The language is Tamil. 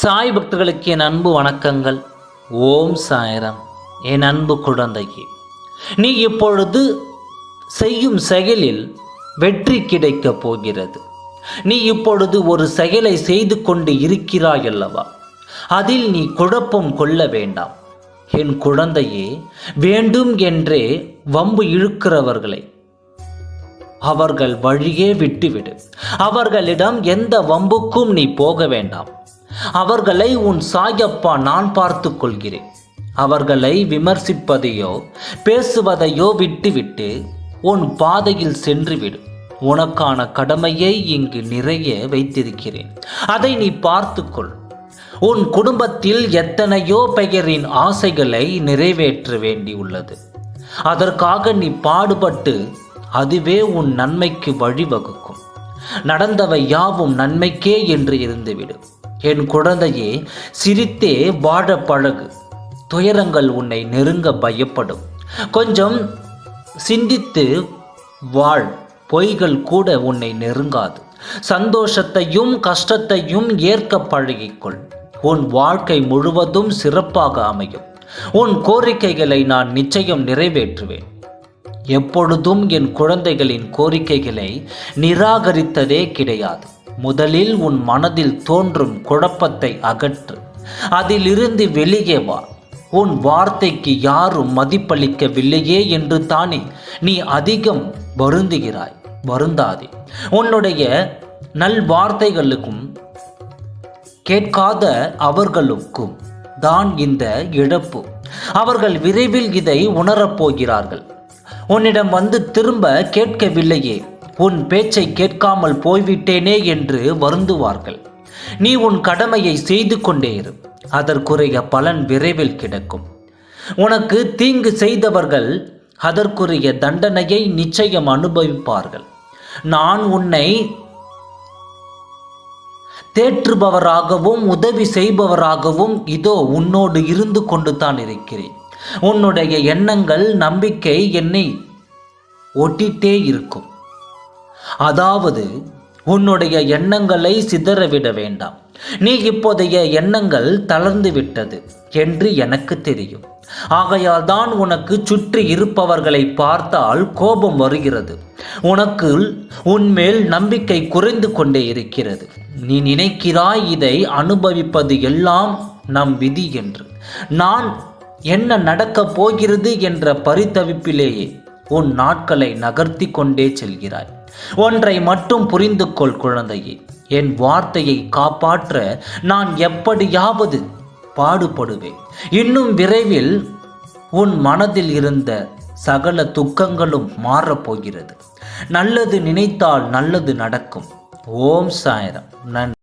சாய் பக்தர்களுக்கு என் அன்பு வணக்கங்கள். ஓம் சாய்ராம். என் அன்பு குழந்தையே, நீ இப்பொழுது செய்யும் செயலில் வெற்றி கிடைக்கப் போகிறது. நீ இப்பொழுது ஒரு செயலை செய்து கொண்டு இருக்கிறாய் அல்லவா? அதில் நீ குழப்பம் கொள்ள வேண்டாம். என் குழந்தையே, வேண்டும் என்றே வம்பு இழுக்கிறவர்களை அவர்கள் வழியே விட்டுவிடு. அவர்களிடம் எந்த வம்புக்கும் நீ போக வேண்டாம். அவர்களை உன் சாயப்பா நான் பார்த்து கொள்கிறேன். அவர்களை விமர்சிப்பதையோ பேசுவதையோ விட்டுவிட்டு உன் பாதையில் சென்றுவிடு. உனக்கான கடமையை இங்கு நிறைய வைத்திருக்கிறேன். அதை நீ பார்த்துக்கொள். உன் குடும்பத்தில் எத்தனையோ பெயரின் ஆசைகளை நிறைவேற்ற வேண்டியுள்ளது. அதற்காக நீ பாடுபட்டு அதுவே உன் நன்மைக்கு வழிவகுக்கும். நடந்தவை யாவும் நன்மைக்கே என்று இருந்துவிடு. என் குழந்தையே, சிரித்தே வாழ பழகு. துயரங்கள் உன்னை நெருங்க பயப்படும். கொஞ்சம் சிந்தித்து வாழ். பொய்கள் கூட உன்னை நெருங்காது. சந்தோஷத்தையும் கஷ்டத்தையும் ஏற்க பழகிக்கொள். உன் வாழ்க்கை முழுவதும் சிறப்பாக அமையும். உன் கோரிக்கைகளை நான் நிச்சயம் நிறைவேற்றுவேன். எப்பொழுதும் என் குழந்தைகளின் கோரிக்கைகளை நிராகரித்ததே கிடையாது. முதலில் உன் மனதில் தோன்றும் குழப்பத்தை அகற்று. அதிலிருந்து வெளியே வா. உன் வார்த்தைக்கு யாரும் மதிப்பளிக்கவில்லையே என்று தானே நீ அதிகம் வருந்துகிறாய். வருந்தாதே. உன்னுடைய நல்வார்த்தைகளுக்கும் கேட்காத அவர்களுக்கும் தான் இந்த இழப்பு. அவர்கள் விரைவில் இதை உணரப்போகிறார்கள். உன்னிடம் வந்து திரும்ப கேட்கவில்லையே, உன் பேச்சை கேட்காமல் போய்விட்டேனே என்று வருந்துவார்கள். நீ உன் கடமையை செய்து கொண்டே இரு. அதற்குரிய பலன் விரைவில் கிடைக்கும். உனக்கு தீங்கு செய்தவர்கள் அதற்குரிய தண்டனையை நிச்சயம் அனுபவிப்பார்கள். நான் உன்னை தேற்றுபவராகவும் உதவி செய்பவராகவும் இதோ உன்னோடு இருந்து கொண்டு தான் இருக்கிறேன். உன்னுடைய எண்ணங்கள் நம்பிக்கை என்னை ஒட்டிட்டே இருக்கும். அதாவது உன்னுடைய எண்ணங்களை சிதறவிட வேண்டாம். நீ இப்போதைய எண்ணங்கள் தளர்ந்து விட்டது என்று எனக்கு தெரியும். ஆகையால் தான் உனக்கு சுற்றி இருப்பவர்களை பார்த்தால் கோபம் வருகிறது. உனக்கு உன்மேல் நம்பிக்கை குறைந்து கொண்டே இருக்கிறது. நீ நினைக்கிறாய் இதை அனுபவிப்பது எல்லாம் நம் விதி என்று. நான் என்ன நடக்கப் போகிறது என்ற பரிதவிப்பிலேயே உன் நாட்களை நகர்த்தி கொண்டே செல்கிறாய். ஒன்றை மட்டும் புரிந்து கொள் குழந்தையே, என் வார்த்தையை காப்பாற்ற நான் எப்படியாவது பாடுபடுவேன். இன்னும் விரைவில் உன் மனதில் இருந்த சகல துக்கங்களும் மாறப்போகிறது. நல்லது நினைத்தால் நல்லது நடக்கும். ஓம் சாய்ராம். நன்றி.